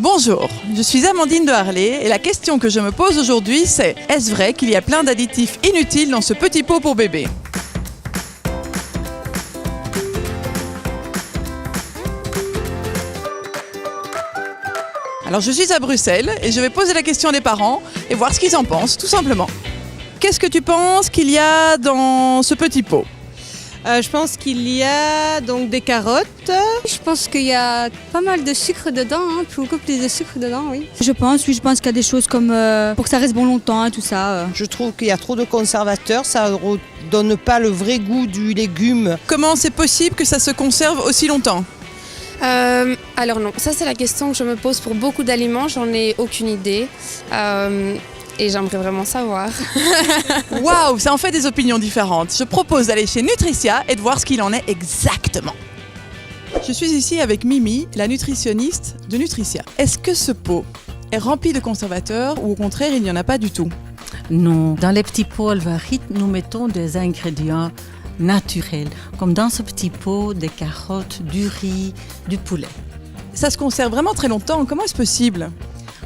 Bonjour, je suis Amandine de Harley et la question que je me pose aujourd'hui c'est: est-ce vrai qu'il y a plein d'additifs inutiles dans ce petit pot pour bébé? Alors je suis à Bruxelles et je vais poser la question à des parents et voir ce qu'ils en pensent, tout simplement. Qu'est-ce que tu penses qu'il y a dans ce petit pot? Je pense qu'il y a donc des carottes. Je pense qu'il y a pas mal de sucre dedans, beaucoup plus de sucre dedans, oui. Je pense qu'il y a des choses comme pour que ça reste bon longtemps, tout ça. Je trouve qu'il y a trop de conservateurs, ça ne donne pas le vrai goût du légume. Comment c'est possible que ça se conserve aussi longtemps? Alors non, ça c'est la question que je me pose pour beaucoup d'aliments, j'en ai aucune idée. Et j'aimerais vraiment savoir. Waouh, ça en fait des opinions différentes. Je propose d'aller chez Nutricia et de voir ce qu'il en est exactement. Je suis ici avec Mimi, la nutritionniste de Nutricia. Est-ce que ce pot est rempli de conservateurs ou au contraire il n'y en a pas du tout? Non, dans les petits pots Alvarite, nous mettons des ingrédients naturels, comme dans ce petit pot, des carottes, du riz, du poulet. Ça se conserve vraiment très longtemps, comment est-ce possible?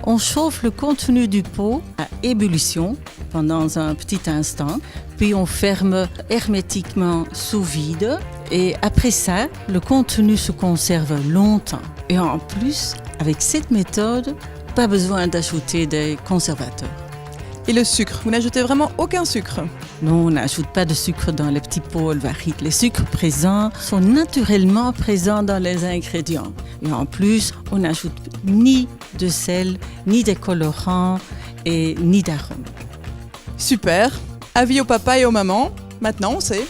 On chauffe le contenu du pot à ébullition pendant un petit instant, puis on ferme hermétiquement sous vide et après ça, le contenu se conserve longtemps. Et en plus, avec cette méthode, pas besoin d'ajouter des conservateurs. Et le sucre, vous n'ajoutez vraiment aucun sucre? Non, on n'ajoute pas de sucre dans les petits pots Alvarite. Les sucres présents sont naturellement présents dans les ingrédients. Et en plus, on n'ajoute ni de sel, ni des colorants et ni d'arômes. Super, avis au papa et aux mamans, maintenant on sait.